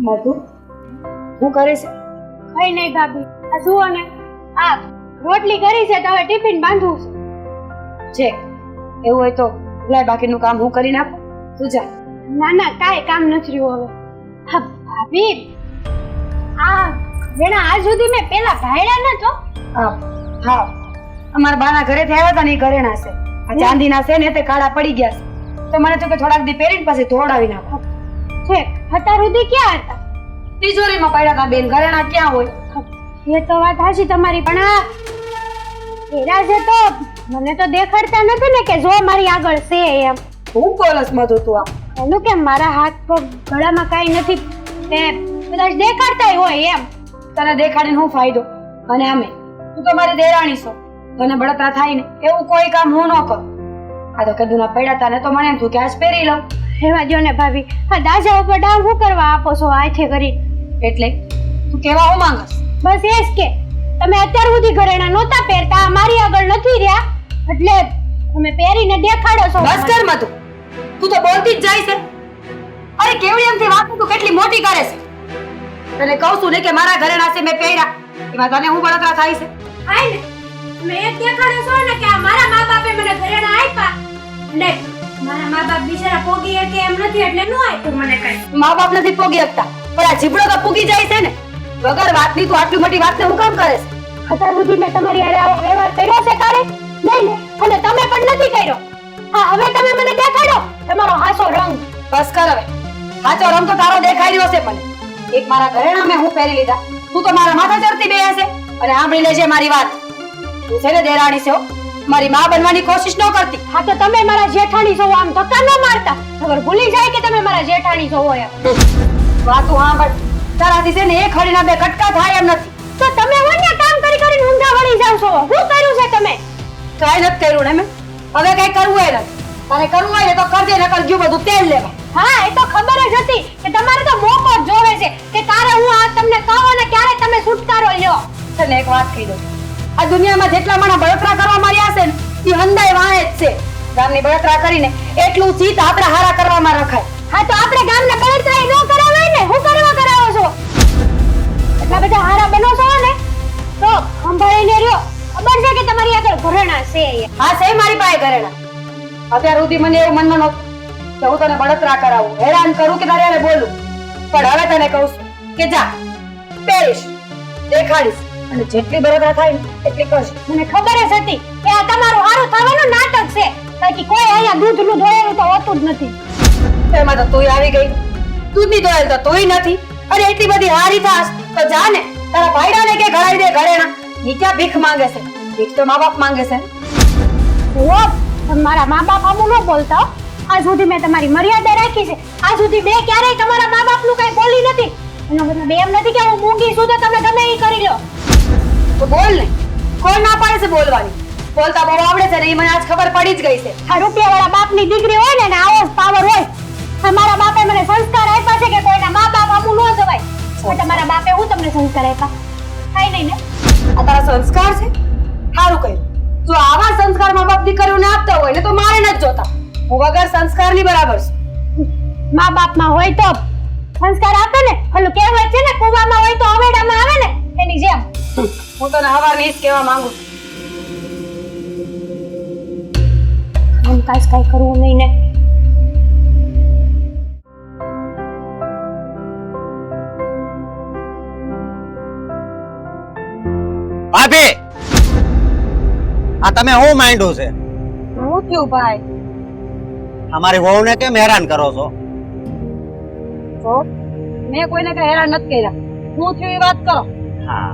મધુ હું કરે છે? કઈ નહીં ભાભી, આ જુઓ ને, આ રોટલી કરી છે તો હવે ટિફિન બાંધવું છે એવું હોય તો લાય બાકીનું કામ હું કરી નાખું, તું જા. છે. ના ના, કાંઈ કામ નથી રહ્યું હવે. હા ભાભી, આ જેના આજ સુધી મેં પેલા ભાયડા નતો. હા અમારા બાના ઘરેથી આવ્યા હતા ને એ ઘરેણા છે. આ ચાંદીના છે ને તે કાળા પડી ગયા છે, તો મને તો કે થોડાક દી પહેરીને પછી ધોડાવી નાખો. છે અત્યાર સુધી ક્યાં હતા? તિજોરીમાં પડ્યા હતા બેન, ઘરેણા ક્યાં હોય? એ તો વાત હાચી તમારી, પણ આ હીરા છે તો મને તો દેખાડતા નથી ને કે જો મારી આગળ છે એમ. હું બોલસ મધુ તું આ? એનું કે મારા હાથ પગ ગળામાં કાંઈ નથી, તે કદાચ દેખાડતા હોય એમ. તને દેખાડીને હું ફાયદો? અને અમે તું તો મારી દેરાણી છો, તને બળતરા થાય ને એવું કોઈ કામ હું ન કરું. આ તો કદુના પડ્યા હતા ને તો મને એમ થયું કે આજ પહેરી લઉં. એવા જો ને ભાભી, આ દાજા ઉપર ડાવ શું કરવા આપો છો હાથે કરી? એટલે તું કેવા હું માંગસ? બસ એ જ કે તમે અત્યાર સુધી ઘરેણા નહોતા પહેરતા, મારી આગળ નથી રહ્યા એટલે તમે પહેરીને દેખાડો છો. બસ કર મધુ, તું તો બોલતી જ જાય છે. અરે કેવડી એમથી વાત તું કેટલી મોટી કરે છે. તને કહું છું ને કે મારા ઘરેણા છે મેં પહેર્યા, એમાં તને હું બળતરા થાય છે? હાય ને, તમે એ દેખાડો છો ને કે આ મારા મા બાપે મને ઘરેણા આપ્યા ને મારા મા બાપ બિચારા પોગી કે એમ નથી એટલે નો આપ્યું મને કઈ. મા બાપ નથી પોગી શકતા, પણ આ જીબડો તો પૂગી જાય છે ને. વગર વાતની તું આટલી મોટી વાતને હું કામ કરે છે? અત્યાર સુધી મેં તમારી હારે આવો વ્યવહાર કર્યો છે કારે? નહીં ને, અને તમે પણ નથી કર્યો. હા હવે તમે મને દેખાડો તમારો હાસો રંગ. બસ કર હવે, સાચો રંગ તો તારો દેખાઈ રહ્યો છે. પણ એક મારા ઘરેણા મેં હું પહેરી લીધા, તું તો મારા માથા ચડતી બેસે છે. અને સાંભળી લેજે મારી વાત, તું છે ને દેરાણી છે હો, મારી માં બનવાની કોશિશ ન કરતી. હા તો તમે મારા જેઠાણી છો, આમ ધક્કા ન મારતા. ખબર ભૂલી જાય કે તમે મારા જેઠાણી છો એમ. વાતું સાંભળ, તારાથી છે ને એક હળીના બે કટકા થાય એમ નથી. તો તમે વન્યા કામ કરી કરીને ઊંધા વળી જાવ છો. શું કર્યું છે તમે? કાંઈ નથી કર્યું ને મેં, હવે કઈ કરવું એ નથી. તારે કરવું હોય ને તો કરજે, નકર ગયું બધું તેલ લેવા. હા એ તો ખબર જ હતી કે તમારે તો મોકો જ જોવે છે કે તારે હું આ તમને કહું અને ક્યારે તમે છુટકારો લ્યો. તને એક વાત કહી દઉં, આ દુનિયામાં જેટલા માણસ બળતરા કરવા માંડ્યા છે ને એ હંધાય વાહે જ છે. ગામની બળતરા કરીને એટલું ચીત આપણે હારા કરવામાં રખાય. હા તો આપણે ગામના બળતરા ન કરાવાય ને, હું કરવા કરાવો છો? એટલા બધા હારા બનો છો ને તો સંભાળીને રહ્યો. ખબર છે કે તમારી આગળ ઘરેણા છે? હા છે મારી પાસે ઘરેણા. અત્યાર સુધી મને એવું મનમાં નહોતું કે હું તને બળતરા કરાવું, હેરાન કરું કે તારે બોલું. પણ હવે તને કહું છું કે જા પહેરીશ, દેખાડીશ, અને જેટલી બળતરા થાય ને એટલી કરશે. મને ખબર જ હતી કે આ તમારું હારું થવાનું નાટક છે, બાકી કોઈ અહીંયા દૂધનું દોયેલું તો હોતું જ નથી. એમાં તો તુંય આવી ગઈ, દૂધની દોયેલ તો તુંય નથી. અરે એટલી બધી હારી થાસ તો જા ને તારા ભાઈડાને કે ઘડાઈ દે ઘરેણા. ઈ ક્યાં ભીખ માંગે છે? ભીખ તો મા બાપ માંગે છે. ઓ મારા મા બાપ આવું ન બોલતા હો. આજ સુધી મેં તમારી મર્યાદા રાખી છે. આજ સુધી મેં ક્યારેય તમારા મા બાપનું કઈ બોલી નથી. એનો મતલબ એમ નથી કે હું મૂંગી છું તો તમે ગમે એ કરી લો. તો બોલ ને, કોણ ના પાડે છે બોલવાની? બોલતા બહુ આવડે છે ને એ મને આજ ખબર પડી જ ગઈ છે. આ રૂપિયાવાળા બાપની દીકરી હોય ને આવો જ પાવર હોય. મારા બાપે મને સંસ્કાર આપ્યા છે કે કોઈના મા બાપ આવું ન જવાય. પણ તમારા બાપે હું તમને સંસ્કાર આપ્યા? કાઈ નહીં ને. આ તારા સંસ્કાર છે? સારું કર્યું. જો આવા સંસ્કાર મા બાપ દીકરીઓને આપતા હોય ને તો મારે નથી જોતા. હું વગર સંસ્કારની બરાબર છું. મા બાપમાં હોય તો સંસ્કાર આપે ને. ઓલું કહેવાય છે ને કુવામાં હોય તો હવેડામાં આવે ને, એની જેમ. હું તને હવારની જ કહેવા માંગુ છું. કાંઈ કરવું નહીં ને. ભાભી, આ તમે શું માંડ્યું છે? હું થયું ભાઈ? અમારી વહુને કેમ હેરાન કરો છો? તો મેં કોઈને કઈ હેરાન નથી કર્યા. હું થયું એ વાત કરો. હા,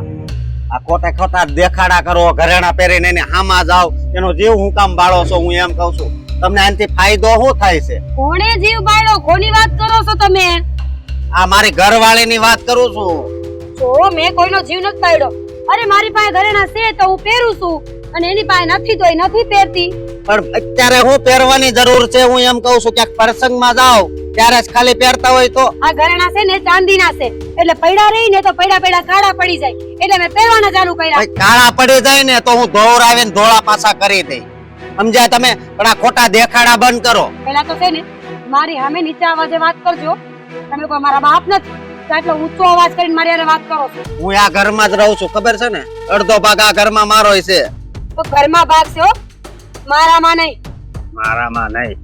આ ખોટા ખોટા દેખાડા કરો, ઘરેણા પહેરીને એને હામાં જાવ, એનો જીવ હું કામ બાળો છો? હું એમ કહું છું, તમને આનાથી ફાયદો શું થાય છે? કોણે જીવ બાળ્યો? કોની વાત કરો છો તમે? આ મારી ઘરવાળીની વાત કરું છું. જો મેં કોઈનો જીવ નથી બાળ્યો. અરે મારી પાસે ઘરેણા છે તો હું પહેરું છું, અને એની પાસે નથી તો એ નથી પહેરતી. પણ અત્યારે હું પહેરવાની જરૂર છે? હું એમ કહું છું ક્યાંક પ્રસંગમાં જાવ ત્યારે જ ખાલી પહેરતા હોય તો. આ ઘરેણા છે ને ચાંદીના છે, એટલે પૈડા રહી ને તો પૈડા પૈડા કાળા પડી જાય, એટલે મેં પહેરવાના ચાલુ કર્યા. કાળા પડી જાય ને તો હું ધોવરાવીને ધોળા પાછા કરી દઈ. સમજ્યા તમે? પણ આ ખોટા દેખાડા બંધ કરો. પેલા તો છે ને મારી સામે નીચે અવાજે વાત કરજો. તમે કોઈ મારા બાપ નથી. તો આટલો ઊંચો અવાજ કરીને મારી હારે વાત કરો છો? હું આ ઘરમાં જ રહું છું, ખબર છે ને? અડધો ભાગ આ ઘરમાં મારો છે. તો ઘરમાં ભાગ છે હો, મારામાં નહીં. મારામાં નહીં,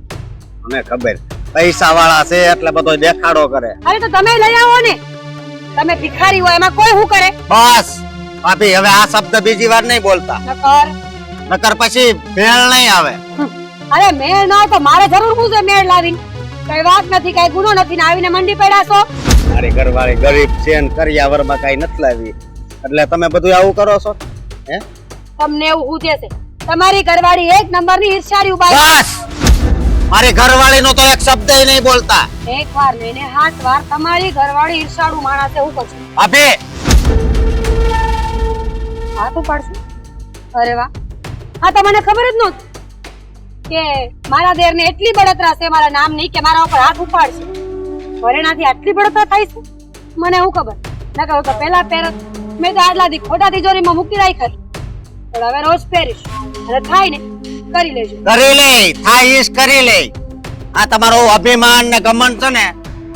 મને ખબર. પૈસા વાળા છે એટલે બધો દેખાડો કરે. અરે તો તમે લઈ આવો ને, તમે ભિખારી હોય એમાં કોઈ શું કરે? બસ ભાભી, હવે આ શબ્દ બીજી વાર નહીં બોલતા, નકર નકર પછી ભેળ નહીં આવે. અરે મેળ ના હોય તો મારે જરૂર શું છે મેળ લાવીને? કઈ વાત નથી, કઈ ગુનો નથી ને આવીને મંડી પડ્યા છો. મારી ઘરવાળી ગરીબ છે ને કરિયાવરમાં કઈ નથી લાવી એટલે તમે બધું આવું કરો છો હે? તમને એવું ઉધે છે, તમારી ઘરવાળી એક નંબરની ઈર્ષ્યાળી ઉભા. બસ મારી ઘરવાળીનો તો એક શબ્દ નહીં બોલતા. એક વાર નહીં ને 8 વાર તમારી ઘરવાળી ઈર્ષ્યાળુ માણસ છે. હું કહું ભાભી હાથ ઉપાડશું? અરે વાહ, હા તો મને ખબર જ નહોતી કે મારા દેરને એટલી બળતરા છે મારા નામ નહીં કે મારા ઉપર હાથ ઉપાડશે. ઘરેણાથી આટલી બળતરા થાય છે મને હું ખબર ના કહું તો પેલા પહેરત મેં તો આટલા દી ખોટા તિજોરીમાં મૂકી રાખી, પણ હવે રોજ પહેરીશ અને થાય ને કરી લેજો. કરી લે, થાય ઈશ કરી લે. આ તમારો અભિમાન ને ઘમંડ છે ને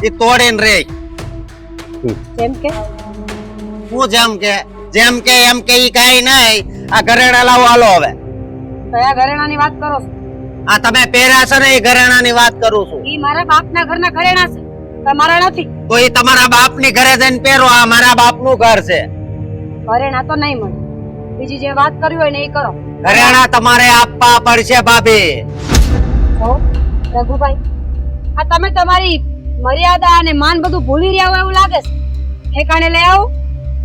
એ તોડીને રે. જેમ કે હું જેમ કે એમ કે ઈ કઈ નહીં. આ ઘરેણા લાવો હાલો. હવે કયા ઘરેણાની વાત કરો છો? આ તમે પહેર્યા છે ને એ ઘરેણાની વાત કરું છું. ઈ મારા બાપના ઘરના ઘરેણા છે, તમારા નથી. તો એ તમારા બાપની ઘરે જઈને પહેરો. આ મારા બાપનું ઘર છે. ઘરેણા તો નહીં મળે, બીજી જે વાત કરવી હોય ને એ કરો. ઘરેણા તમારે આપવા પડશે ભાભી. હો રઘુભાઈ, આ તમે તમારી મર્યાદા અને માન બધું ભૂલી રહ્યા હોય એવું લાગે છે. ઠેકાણે લઈ આવો,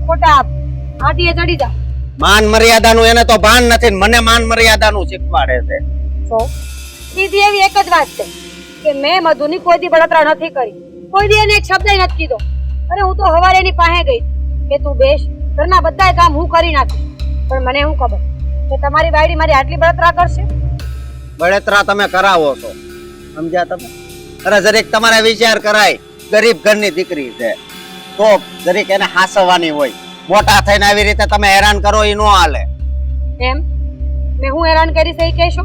ખોટા હાથીએ ચડી જાઓ. માન મર્યાદાનું એને તો ભાન નથી ને મને માન મર્યાદાનું શીખવાડે છે. તો સીધી એવી એક જ વાત છે કે મેં મધુની કોઈ દી બળતરા નથી કરી, કોઈ દી એને એક શબ્દ નથી કીધો. અરે હું તો હવારે એની પાસે ગઈ કે તું બેસ, ઘરના બધાય કામ હું કરી નાખીશ. પણ મને શું ખબર કે તમારી બાયડી મારી આટલી બળતરા કરશે. બળતરા તમે કરાવો છો, સમજ્યા તમે? અરે જરીક તમારે વિચાર કરાય, ગરીબ ઘરની દીકરી છે તો જરીક એને હાસવાની હોય. મોટા થઈને આવી રીતે તમે હેરાન કરો એ નો હાલે. એમ મેં હું હેરાન કરી છે એ કહેશો?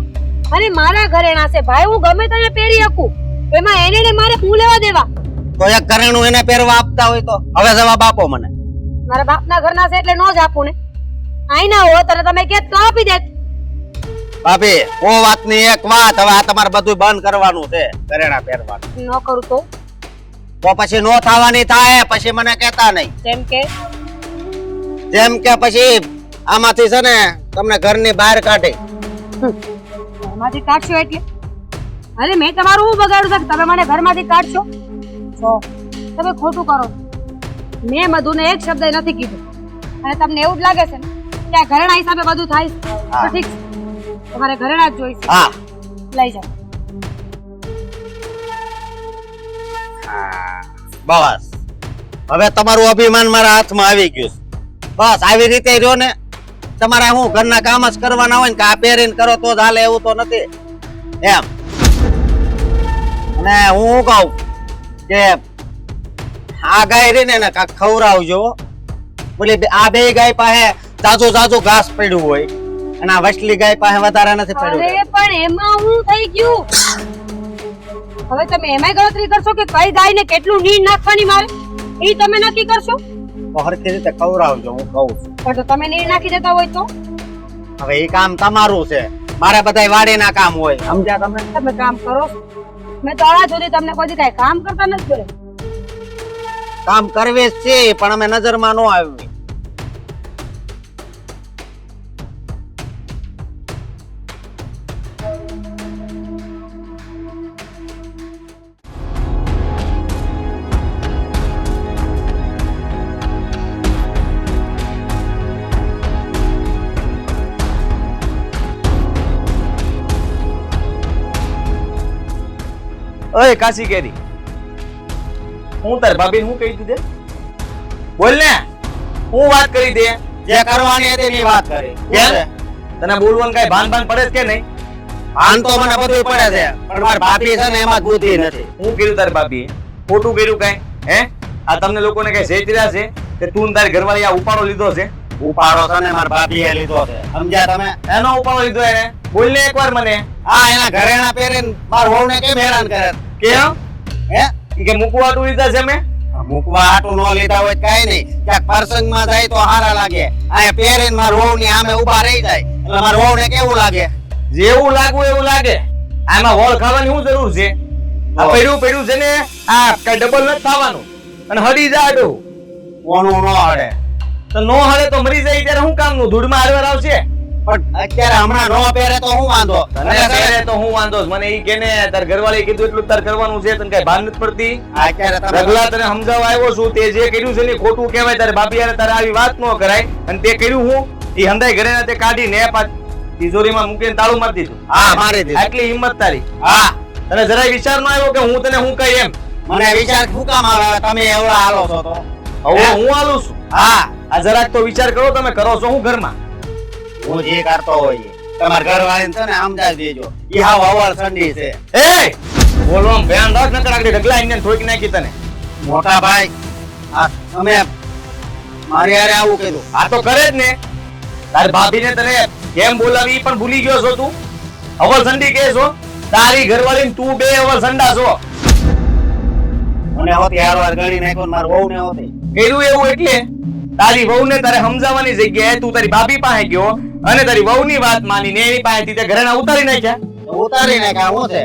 અને મારા ઘરેણા છે ભાઈ, હું ગમે તેને પહેરી શકું, એમાં એને ને મારે હું લેવા દેવા? તો એક ઘરેણું એને પહેરવા આપતા હોય તો હવે જવાબ આપો મને. મારા બાપના ઘરના છે એટલે નો જ આપું ને. આઈ ના હો તને તમે કે તો આપી દેત. ભાભી ઓ વાતની એક વાત, હવે આ તમારે બધું બંધ કરવાનું છે ઘરેણા પહેરવાનું. ન કરું તો પછી નો થવાની થાય, પછી મને કહેતા નહીં. જેમ કે પછી આમાંથી છે ને તમને ઘરની બહાર કાઢી. ઘરમાંથી કાઢશો એટલે? અરે મેં તમારું શું બગાડ્યું છે કે તમે મને ઘરમાંથી કાઢશો? જો તમે ખોટું કરો. મેં મધુને એક શબ્દ નથી કીધું અને તમને એવું જ લાગે છે ને કે આ ઘરેણા હિસાબે બધું થાય છે. તો ઠીક છે, તમારે ઘરેણા જ જોઈશે. હા લઈ જાઓ. બસ હવે તમારું અભિમાન મારા હાથમાં આવી ગયું છે. બસ આવી રીતે રહ્યો ને. તમારે હું ઘરના કામ જ કરવાના હોય ને કે આ પહેરીને કરો તો જ હાલે એવું તો નથી એમ. અને હું કહું કે આ ગાય રહી ને કાંઈક ખવડાવજો. બોલી આ બે ગાય પાસે જાજુ ઘાસ પડ્યું હોય અને આ વસલી ગાય પાસે વધારે નથી પડ્યું. અરે પણ એમાં હું થઈ ગયું? હવે તમે એમાંય ગણતરી કરશો કે કઈ ગાયને કેટલું નીણ નાખવાની મારે એ તમે નક્કી કરશો? તો હરખી રીતે ખવડાવજો હું કહું છું. પણ જો તમે નીણ નાખી દેતા હોય તો? હવે એ કામ તમારું છે, મારે બધાય વાડીના કામ હોય, સમજ્યા તમે? તમે કામ કરો છો. મેં તો આજ સુધી તમને કોઈ દી કાંઈ કામ કરતા નથી જોયા. કામ કરવી જ છે પણ અમે નજરમાં ન આવી. ઓય કાશી કેરી, હું તાર ભાભી હું કહી દીધે? બોલ ને, હું વાત કરી દે. જે કરવાની હતી એની વાત કરી. કેમ? તને બોલવાનું કઈ ભાન પડે છે કે નહીં? ભાન તો મને બધું પડે છે પણ મારી ભાભી છે ને એમાં બુદ્ધિ નથી. હું કર્યું તાર ભાભી? ખોટું કર્યું કઈ? હે? આ તમને લોકોને કઈ છેતર્યા છે કે તું તારી ઘરવાળી આ ઉપાડો લીધો છે? ઉપાડો છે ને મારી ભાભીએ લીધો છે, સમજ્યા તમે? એનો ઉપાડો લીધો એને? બોલ ને એકવાર મને. હા એના ઘરેણા પહેરીને મારા વહુને કેમ હેરાન કરે? કેમ? હે? ઈ કે મૂકવા તું લીધા છે મેં? મૂકવા હાટું ન લીધા હોય તો કાંઈ નહીં, ક્યાંક પ્રસંગમાં જાય તો હારા લાગે. આ પહેરીને મારા વહુની સામે ઊભા રહી જાય એટલે મારા વહુને કેવું લાગે? જેવું લાગવું એવું લાગે. આમાં વોળ ખાવાની શું જરૂર છે? આ પડ્યું છે ને, આ કઈ ડબલ નથી થવાનું અને હડી જાય તો કોનું ન હડે? તો નો હળે તો મરી જાય ત્યારે શું કામનું? ધૂળમાં હારવાર આવશે. પણ અત્યારે હમણાં ન પહેરે તો હું વાંધો? તને પહેરે તો હું વાંધો છે? મને ઈ કે ને તાર ઘરવાળી કીધું એટલું તાર કરવાનું છે, તને કઈ ભાન નથી પડતી? અત્યારે તમે રગલા તને સમજાવવા આવ્યો છું, તે જે કર્યું છે ને ઈ ખોટું કહેવાય. તારે ભાભી હારે તારે આવી વાત ન કરાય. અને તે કર્યું હું ઈ હંધાઈ ઘરે ના તે કાઢીને તિજોરીમાં મૂકીને તાળું મારી દીધું. હા, મારી દીધું. આટલી હિંમત તારી? હા, તને જરાય વિચાર ન આવ્યો કે હું તને હું કઈ એમ? મને વિચાર શું કામ આવે? તમે એવડા હાલો છો તો? હવે હું હાલું છું. હા, આ જરાક તો વિચાર કરો, તમે કરો છો હું ઘરમાં? હું જે કરતો હોય તમારા ઘરવાળીને છે ને સમજાવી દેજો. ઈ હાવ અવળ ઠંડી છે. એ બોલો આમ ધ્યાન રાખ, નકર આગળ ઢગલા આઈને ઠોકી નાખી તને. મોટા ભાઈ, આ તમે મારી હારે આવું કીધું? આ તો કરે જ ને. તારી ભાભીને તને કેમ બોલાવી ઈ પણ ભૂલી ગયો છો તું? અવળ સંડી કે છો? તારી ઘરવાળીને તું બે અવળ સંડા છો. મને હોતી હારવાર ગણી નાખ્યો ને મારી વહુને હોતી. કર્યું એવું એટલે તારી વહુને તારે સમજાવવાની જગ્યાએ તું તારી ભાભી પાસે ગયો અને તારી વહુની વાત માનીને એની પાસેથી તે ઘરેણા ઉતારી નાખ્યા. ઉતારી નાખ્યા. હું છે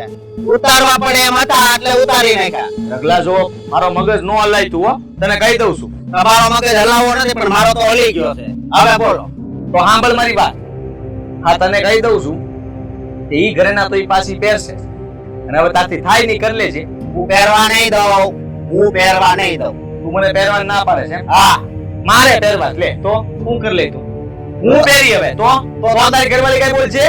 ઉતારવા પડે એમ હતા એટલે ઉતારી નાખ્યા. રગલા જો મારો મગજ નો હલાય તું હો, તને કહી દઉં છું. તમારો મગજ હલાવવો નથી પણ મારો તો હલી ગયો છે. હવે બોલો. તો સાંભળ મારી વાત. હા, તને કહી દઉં છું કે ઈ ઘરેણા તો ઈ પાછી પહેરશે અને હવે તારથી થાય નહીં કરી લેજે. હું પહેરવા નહીં દઉં. હું પહેરવા નહીં દઉં. તું મને પહેરવા ના પાડે છે એમ? હા, મારે પહેરવા લે તો હું કરી લે તું. હું પહેરી હવે તો તારી ઘરવાળી કઈ બોલ છે?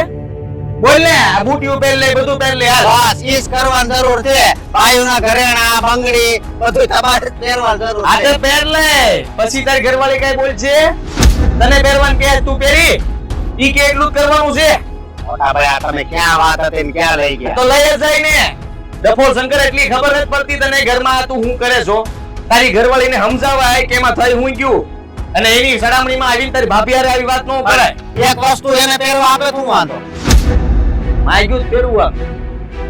બોલ ને. આ બુટીઓ પહેરી લે, બધું પહેરી લે હાલ. બસ ઈજ કરવાની જરૂર છે. ભાઈઓના ઘરેણા, બંગડી બધું તમારે જ પહેરવાની જરૂર આ છે. તો પહેર લે. પછી તારી ઘરવાળી કઈ બોલ છે? તને પહેરવાનું કે તું પહેરી ઈ કે એટલું જ કરવાનું છે? મોટા ભાઈ, આ તમે ક્યાં વાત હતી ને ક્યાં લઈ ગયા? તો લઈ જ જાય ને. ડફોળ શંકર એટલી ખબર નથી પડતી તને ઘરમાં તું શું કરે છો? તારી ઘરવાળીને સમજાવાય કે એમાં થઈ હું ગયું અને એની સડામણીમાં આવીને તારી ભાભી હારે આવી વાત ન કરાય. એક વસ્તુ એને પહેરવા આપે તું વાંધો? માગ્યું જ પહેરવું આમ.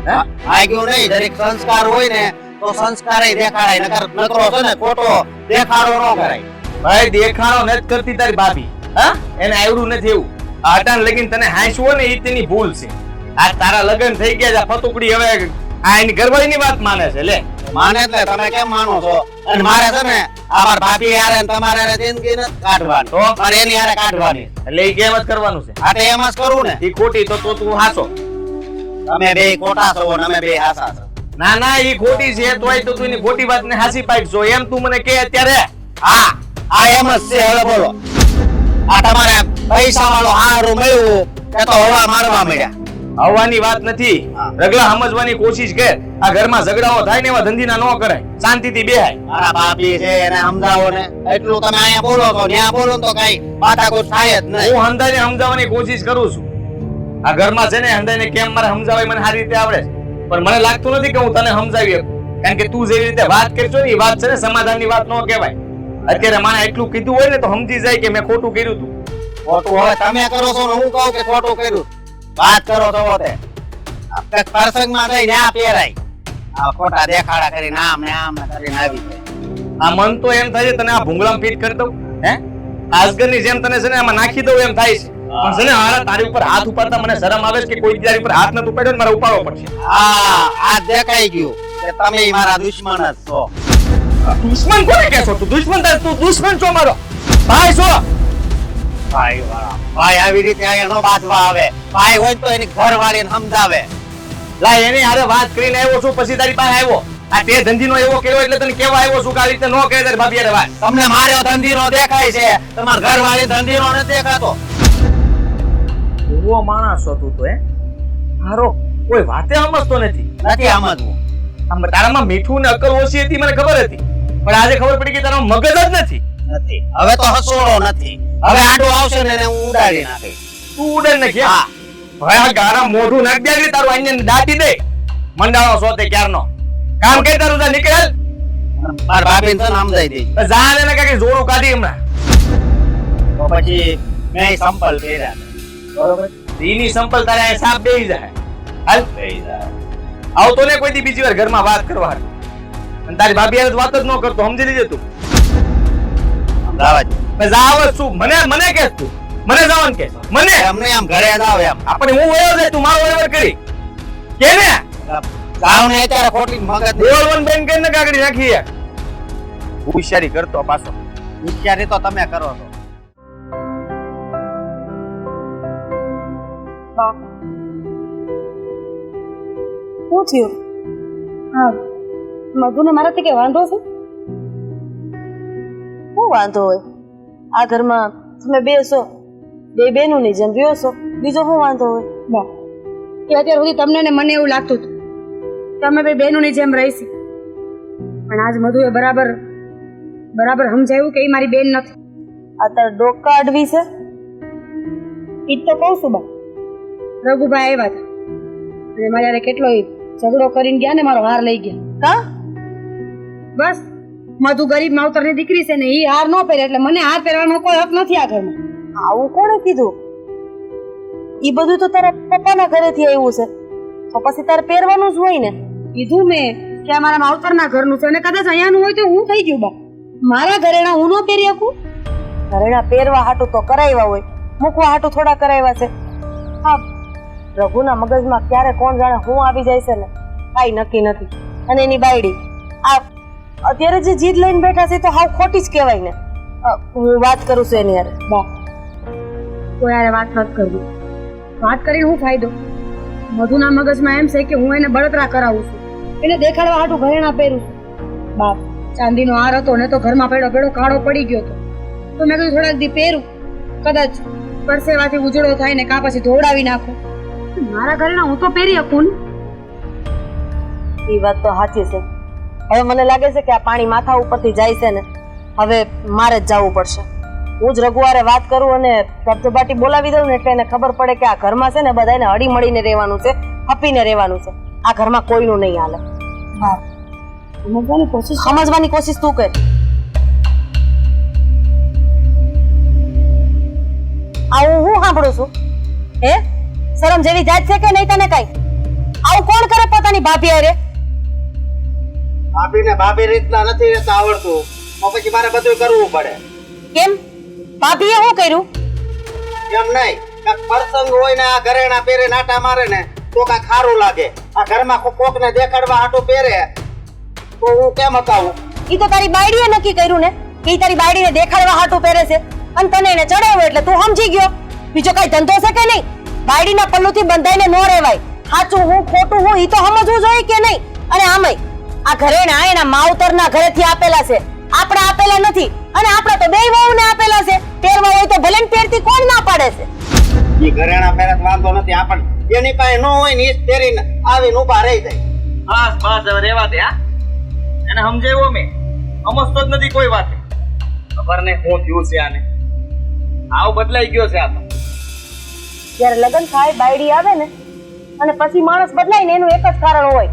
હે? આગળ નહીં, દરેક સંસ્કાર હોય ને તો સંસ્કારે દેખાડાય. નકરો છે ને ખોટો દેખાડો ન કરાય. ભાઈ દેખાડો નથી કરતી તારી ભાભી. હા, એને આવડું નથી એવું. આ અટાણ લગીન તને હાંસવો ને ઈ તેની ભૂલ છે. આ તારા લગ્ન થઈ ગયા છે, ફતુકડી હવે આ એની ઘરવાળીની વાત માને છે. લે માને એટલે તમે કેમ માનો છો? અને મારે છે ને અમાર ભાભી હારે ને તમારે હારે જિંદગી નથી કાઢવાની. તો? મારે એની હારે કાઢવાની. એટલે ઈ કેમ જ કરવાનું છે. આ તો એમ જ કરું ને. ઈ ખોટી તો તું હાસો. તમે બે ખોટા છો ને અમે બે હાસા છો. ના ના, ઈ ખોટી છે તોય તો તું એની ખોટી વાતને હાસી પાડશો એમ તું મને કે અત્યારે? હા, આ એમ જ છે. હવે બોલો, આ તમારે પૈસા વાળો હારું મળ્યું કે તો હવા મારવા મળ્યા? આવવાની વાત નથી. હા. રગલા સમજવાની કોશિશ કર. આ ઘરમાં ઝઘડાઓ થાય ને એવા ધંધીના ન કરાય. શાંતિથી બેહાય. મારા ભાભી છે એને સમજાવો ને. એટલું તમે અહીંયા બોલો તો ત્યાં બોલો તો કઈ માથાકૂટ થાય જ નહીં. હું હંધાઈને સમજાવવાની કોશિશ કરું છું. આ ઘરમાં છે ને હંધાઈને કેમ મારે સમજાવાય મને સારી રીતે આવડે છે. પણ મને લાગતું નથી કે હું તને સમજાવી શકું. કારણ કે તું જેવી રીતે વાત કરશો ને એ વાત છે ને સમાધાનની વાત ન કહેવાય. અત્યારે મને એટલું કીધું હોય ને તો સમજી જાય કે મેં ખોટું કર્યું હતું. ખોટું હવે તમે કરો છો ને હું કહું કે ખોટું કર્યું? વાત કરો તો તે પ્રસંગમાં જઈને આ પહેરાય. આ ખોટા દેખાડા કરીને આમ ને કરીને આવી જાય. આ મન તો એમ થાય છે તને આ ભૂંગળામાં ફિટ કરી દઉં. હે, આજગરની જેમ તને છે ને આમાં નાખી દઉં એમ થાય છે. પણ છે ને હારા તારી ઉપર હાથ ઉપાડતા મને શરમ આવે છે કે કોઈ તારી ઉપર હાથ નથી ઉપાડ્યો ને મારે ઉપાડવો પડશે. હા, આ દેખાઈ ગયું કે તમે મારા દુશ્મન જ છો. દુશ્મન કોને કહેશો? તું દુશ્મન તાર, તું દુશ્મન છો મારો ભાઈ છો. ભાઈ વાળા ભાઈ આવી રીતે અહીંયા નો બાજવા આવે. ભાઈ હોય તો એની ઘરવાળીને સમજાવે. લા એની હારે વાત કરીને આવ્યો છું પછી તારી પાસે આવ્યો. આ તે ધંધીનો એવો કેવો એટલે તને કેવા આવ્યો છું કે આવી રીતે નો કહે તારી ભાભી હારે વાત. તમને મારો ધંધીનો દેખાય છે, તમારા ઘરવાળી ધંધીનો નથી દેખાતો. એવો માણસ હતો તો હે મારો કોઈ વાતે સમજતો નથી. નથી સમજવું. આમ તારામાં મીઠું ને અકલ ઓછી હતી મને ખબર હતી, પણ આજે ખબર પડી કે તારામાં મગજ જ નથી. નથી. હવે તો હસોડો નથી. હવે આડો આવશે ને એને હું ઉડાડી નાખીશ. તું ઉડે ને ક્યાં? ભાઈ આ ગારા મોઢું નાખ દે તારું આઈને દાટી દે. મંડાણો સોતે ક્યારનો કામ કે તારું જા નીકળ. મારા ભાભીને તો સમજાઈ દેજો. જા ને કાકે જોડું કાઢી હમણાં. તો પછી મેં સંપલ પહેર્યા બરોબર. દીની સંપલ તારે અહીં સાપ બેહી જાય. હાલ બેહી જાય. આવતો ને કોઈ દી બીજી વાર ઘરમાં વાત કરવા. અને તારી ભાભી હારે તો વાત જ ન કરતો, સમજી લીધે તું. અમદાવાદ મેં જાવ જ છું, મને કે તું મને જવાનું કે મને એમને આમ ઘરે જ આવે એમ આપણે હું વયો જાય તું મારો વહીવટ કરી કે ને જાવ ને અત્યારે ખોટી મગજ બોલવન બેન કરીને કાગડી નાખી યાર. હોશિયારી કરતો પાછો. હોશિયારી તો તમે કરો છો. શું થયું? હા, મધુને મારાથી કઈ વાંધો છે? શું વાંધો હોય? આ ઘરમાં તમે બે છો, બે બેનોની જેમ રહ્યો છો, બીજો શું વાંધો હોય? બા, કે અત્યાર સુધી તમને ને મને એવું લાગતું હતું કે અમે બે બહેનોની જેમ રહીશી, પણ આજ મધુએ બરાબર સમજાયું કે એ મારી બેન નથી. અત્યારે ડોકા અડવી છે. ઈ જ તો કહું છું બા. રઘુભાઈ આવ્યા હતા અને મારે યારે કેટલો ઝઘડો કરીને ગયા ને મારો હાર લઈ ગયા. કા? બસ, મધુ ગરીબ માવતરની દીકરી છે ને ઈ હાર ન પહેરે એટલે મને હાર પહેરવાનો કોઈ હક નથી આ ઘરમાં. આવું કોણે કીધું? ઈ બધું તો તારા પપ્પાના ઘરેથી આવ્યું છે, તો પછી તારે પહેરવાનું જ હોય ને. કીધું મેં કે આ મારા માવતરના ઘરનું છે અને કદાચ અહીંયાનું હોય તો હું થઈ ગયું બા. મારા ઘરેણા હું ન પહેરી શકું? ઘરેણા પહેરવા હાટું તો કરાવ્યા હોય, મૂકવા હાટું થોડા કરાવ્યા છે. હા, રઘુના મગજમાં ક્યારે કોણ જાણે હું આવી જાય છે ને કાંઈ નક્કી નથી. અને એની બાયડી આ અત્યારે જે જીદ લઈને બેઠા છે તો હાવ ખોટી જ કહેવાય ને. હું વાત કરું છું એની હારે. બા, કોઈ હારે વાત નથી કરવી. વાત કરીને હું ફાયદો? મધુના મગજમાં એમ છે કે હું એને બળતરા કરાવું છું, એને દેખાડવા હાટું ઘરેણા પહેરું છું. બાપ, ચાંદીનો હાર હતો ને તો ઘરમાં પેડો કાળો પડી ગયો હતો, તો મેં કીધું થોડાક દી પહેરું, કદાચ પરસેવાથી ઉજળો થાય ને કાં પછી ધોવડાવી નાખું. મારા ઘરેણા હું તો પહેરી શકું ને. એ વાત તો સાચી છે. હવે મને લાગે છે કે આ પાણી માથા ઉપરથી જાય છે ને, હવે મારે જ જવું પડશે. હું જ રઘુવારે વાત કરું અને ધબધબાટી બોલાવી દઉં ને એટલે એને ખબર પડે કે આ ઘરમાં છે ને બધાને હળી મળીને રહેવાનું છે, હપીને રહેવાનું છે. આ ઘરમાં કોઈનું નહીં હાલે. હા, સમજવાની કોશિશ તું કર. આવું હું સાંભળું છું? હે, શરમ જેવી જાત છે કે નહીં તને કઈ? આવું કોણ કરે પોતાની ભાભી હારે? ભાભીને ભાભી રીતના નથી રહેતા આવડતું, તો પછી મારે બધું કરવું પડે. કેમ? ભાભીએ શું કર્યું? એમ નહીં, કાંઈક પ્રસંગ હોય ને આ ઘરેણા પહેરે નાટા મારે ને તો કાંઈક સારું લાગે. આ ઘરમાં કોકને દેખાડવા હાટું પહેરે તો હું કેમ અકાવું? ઈ તો તારી બાયડીએ નક્કી કર્યું ને કે ઈ તારી બાયડીને દેખાડવા હાટું પહેરે છે અને તને એને ચડાવ્યો એટલે તું સમજી ગયો. બીજો કઈ ધંધો છે કે નહીં? બાયડીના પલ્લુથી બંધાઈને ન રહેવાય. સાચું હું ખોટું હું ઈ તો સમજવું જોઈએ કે નહીં? અને આમય આ ઘરેણા એના માવતરના ઘરેથી આપેલા છે, આપણે આપેલા નથી. અને આપણે તો બેય વહુને આપેલા છે. પહેરવા હોય તો ભલે ને પહેરતી કોણ ના પાડે છે? ઈ ઘરેણા પહેરે તો વાંધો નથી, આપણ એની પાસે ન હોય ને ઈ જ પહેરીને આવીને ઊભા રહી જાય. બસ બસ હવે રહેવા દે. હા, એને સમજાવ્યો મેં, સમજતો જ નથી કોઈ વાત. ખબર નહીં શું થયું છે આને, આવ બદલાઈ ગયો છે આ તો. જ્યારે લગ્ન થાય બાયડી આવે ને અને પછી માણસ બદલાય ને એનું એક જ કારણ હોય,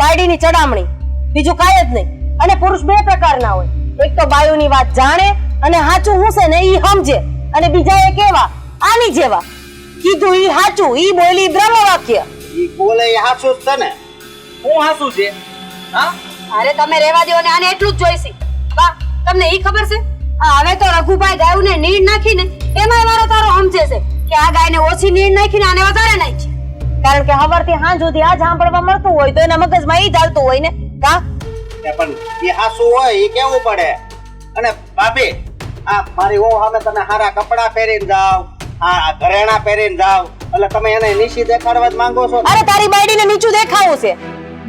બાયડીની ચડામણી, બીજું કાંઈ જ નહીં. અને પુરુષ બે પ્રકારના હોય, એક તો બાયુની વાત જાણે અને સાચું હું છે ને ઈ સમજે, અને બીજા એક એવા આની જેવા કીધું ઈ સાચું, ઈ બોલી બ્રહ્મ વાક્ય. ઈ બોલે ઈ હાચું જ છે ને. હું હાસું છે? હા, અરે તમે રહેવા દો ને આને એટલું જ જોઈશે. બા, તમને ઈ ખબર છે આ હવે તો રઘુભાઈ ગાયને નીણ નાખીને એમાંય મારો તારો સમજે છે કે આ ગાયને ઓછી નીણ નાખીને આને વધારે નાખી. કારણ કે સવારથી સાંજ સુધી આ સાંભળવા મળતું હોય તો એના મગજમાં ઈ ચાલતું હોય ને. કા પણ ઈ હાસું હોય ઈ કેવું પડે. અને ભાભી, આ મારી વહુ સામે તમે સારા કપડા પહેરીને જાવ, આ ઘરેણા પહેરીને જાવ, એટલે તમે એને નીચી દેખાડવા જ માંગો છો? અરે તારી બાયડીને નીચું દેખાવું છે?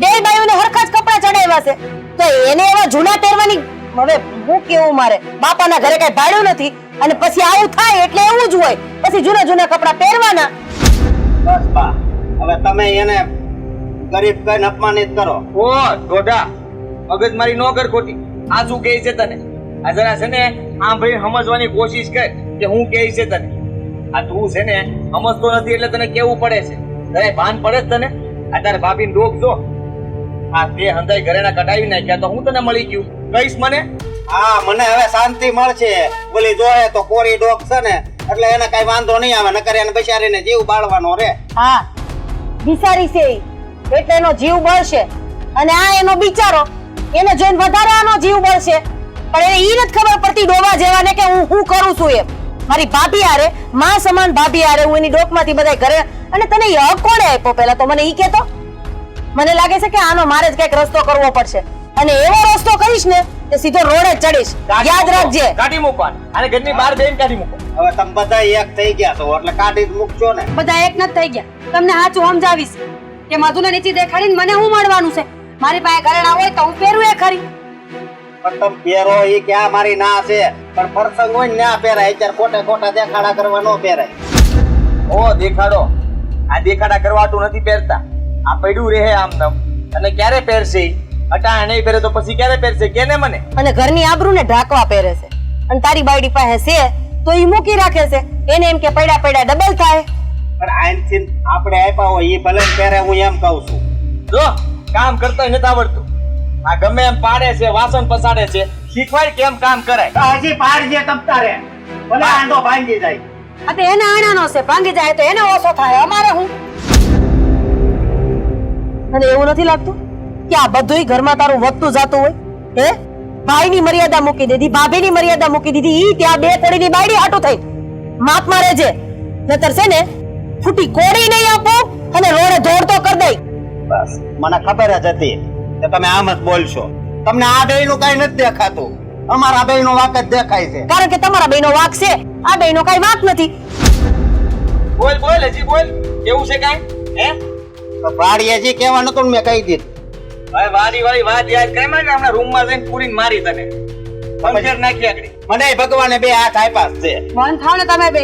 બે બાયુને હરખા જ કપડા ચડાવ્યા છે તો એને એવા જૂના પહેરવાની. હવે હું કેવું, મારે બાપાના ઘરે કઈ ભાડ્યું નથી અને પછી આવું થાય એટલે એવું જ હોય, પછી જૂના જૂના કપડા પહેરવાના. બસ બા, હવે તમે એને ગરીબ કહીને અપમાનિત કરો. ઓ ડોડા, મગજમારી નો કર ખોટી. આ શું કહે છે તને? આ જરા છે ને આમ ભાઈ સમજવાની કોશિશ કર કે હું કહે છે તને. આ તું છે ને સમજતો નથી એટલે તને કેવું પડે છે. તને ભાન પડે જ તને? આ તારે ભાભીને ડોક જો. આ તે હંધાઈ ઘરેણા કઢાવી નાખ્યા તો હું તને મળી ગયું કહીશ મને? હા, મને હવે શાંતિ મળશે. બોલી જોહે તો કોરી ડોક છે ને એટલે એને કઈ વાંધો નહીં આવે, નકર એને બિચારીને જીવ બાળવાનો રે. હા, બિચારી છે ઈ, એટલે એનો જીવ બળશે અને આ એનો બિચારો એને જોઈને વધારે આનો જીવ બળશે. પણ એને ઈ નથી ખબર પડતી ડોબા જેવાને કે હું શું કરું છું એમ. મારી ભાભી હારે, માં સમાન ભાભી હારે હું એની ડોકમાંથી બધાય ઘરે. અને તને ઈ હક કોણે આપ્યો પહેલા તો મને ઈ કહેતો. મને લાગે છે કે આનો મારે જ કઈક રસ્તો કરવો પડશે, અને એવો રસ્તો કરીશ ને તે સીધો રોડે જ ચડીશ. યાદ રાખજે. કાઢી મૂકવાનું અને ઘરની બહાર બેન કાઢી મૂકો. હવે તમે બધા એક થઈ ગયા છો એટલે કાઢી જ મૂકજો ને. બધા એક નથી થઈ ગયા. તમને સાચું સમજાવીશ કે મધુને નીચે દેખાડીને મને શું મળવાનું છે. મારી પાસે ઘરેણા હોય તો હું પહેરું એ ખરી. પણ તમે પહેરો એ ક્યાં મારી ના છે, પણ પ્રસંગ હોય ને ના પહેરાય. અત્યારે ખોટા ખોટા દેખાડા કરવા ન પહેરાય. ઓ દેખાડો, આ દેખાડા કરવાતું નથી પહેરતા. આ પડ્યું રહે આમ નમ. અને ક્યારે પહેરશે ઈ? અટાણે નહીં પહેરે તો પછી ક્યારે પહેરશે કેને મને? અને ઘરની આબરૂને ઢાંકવા પહેરે છે. અને તારી બાયડી પાસે છે તો ઈ મૂકી રાખે છે. એને એમ કે પડ્યા પડ્યા ડબલ થાય. પણ આનથી આપણે આપ્યા હોય એ ભલે પહેરે, હું એમ કહું છું. જો કામ કરતા નથી આવડતું. આ ગમે એમ પાડે છે, વાસણ પસાડે છે, શીખવાય કેમ કામ કરાય. હજી પાડજે તમતા રે, ભલે આંધો ભાંગી જાય. આ તો એને આણાનો છે, ભાંગી જાય તો એને ઓછો થાય, અમારે હું. અને એવું નથી લાગતું કે આ બધુંય ઘરમાં તારું વધતું જાતું હોય? હે, ભાઈની મર્યાદા મૂકી દીધી, ભાભીની મર્યાદા મૂકી દીધી. ઈ ત્યાં બે કોડીની બાયડી હાટું થઈ માપ મારે છે. નતર છે ને ફૂટી કોડી નહીં આપો અને રોડે દોડતો કરી દઈ. બસ મને ખબર જ હતી કે તમે આમ જ બોલશો. તમને આ બેય નું કઈ નથી દેખાતું, અમારા બેય નો વાક જ દેખાય છે. કારણ કે તમારા બેનો વાક છે, આ બેનો કઈ વાક નથી. બોલ બોલ, હજી બોલ. કેવું છે કાંઈ? હે, તો ભાડીએ જે કહેવાનું હતું ને મેં કહી દીધું. હવે વારી વારી વાત યાદ કરે ને હમણાં રૂમમાં જઈને પૂરીને મારી તને પંચર નાખી આગળ. મને ભગવાને બે હાથ આપ્યા જ છે. મન થાવ ને તમે બે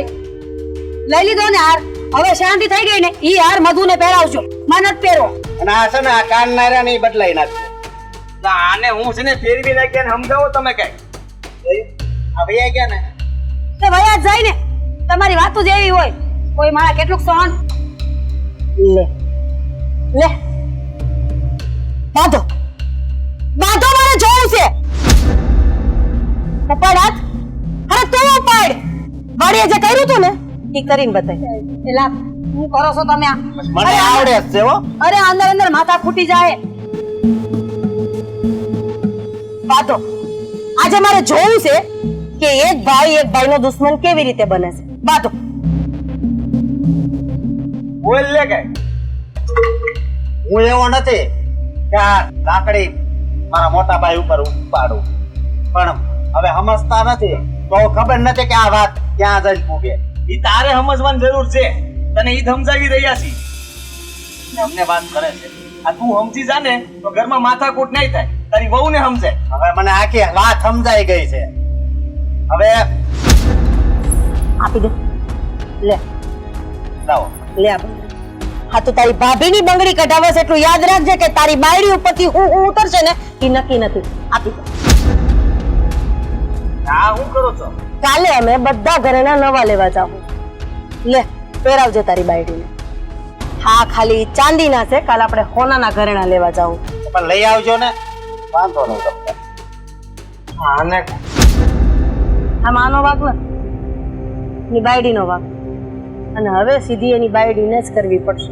લઈ લીધો ને હાર. હવે શાંતિ થઈ ગઈ ને. ઈ હાર મધુને પહેરાવજો, મને જ પહેરો. અને આ છે ને આ કાન નાર્યા ને ઈ બદલાઈ નાખજો. તો આને હું છે ને ફેરવી નાખી અને સમજાવો તમે કઈ. આ ભૈયા ગયા ને તે વયા જ જાય ને. તમારી વાતો જ એવી હોય. કોઈ મારા કેટલુંક સહન. લે લે બાંધો બાંધો, મારે જોવું છે. ઉપાડ હાથ. અરે તું ઉપાડ. વાડીએ જે કર્યું તું ને એ કરીને બતાય. એલા હું કરો છો તમે આ? મને આવડે જ છે હો. અરે અંદર અંદર માથા ફૂટી જાય. બાંધો. આજે મારે જોવું છે કે એક ભાઈનો દુશ્મન કેવી રીતે બને છે. બાંધો. બોલ લે કઈ. હું એવો નથી કે આ લાકડી મારા મોટા ભાઈ ઉપર ઉપાડું, પણ હવે સમજતા નથી તો ખબર નથી કે આ વાત ક્યાં જઈને પૂગે. ઈ તારે સમજવાની જરૂર છે. તને ઈ સમજાવી રહ્યા છીએ ને અમને વાત કરે છે. આ તું સમજી જા ને તો ઘરમાં માથાકૂટ નહીં થાય. તારી વહુ ને સમજે. હવે મને આખી વાત સમજાઈ ગઈ છે. હવે આપી દે. લે લાવો. લે આપ. હા તો તારી ભાભીની બંગડી કઢાવે છે એટલું યાદ રાખજે કે તારી બાયડી ઉપરથી હું ઉતરશે ને એ નક્કી નથી. આપી દે. આ હું કરો છો? કાલે અમે બધા ઘરેણા નવા લેવા જાવ. લે પહેરાવજે તારી બાયડીને. હા ખાલી ચાંદીના છે, કાલે આપણે સોનાના ઘરેણા લેવા જાવ. પણ લઈ આવજો ને, વાંધો નહીં તમને. આને આ માનો વાક નથી, એની બાયડીનો વાક. અને હવે સીધી એની બાયડીને જ કરવી પડશે.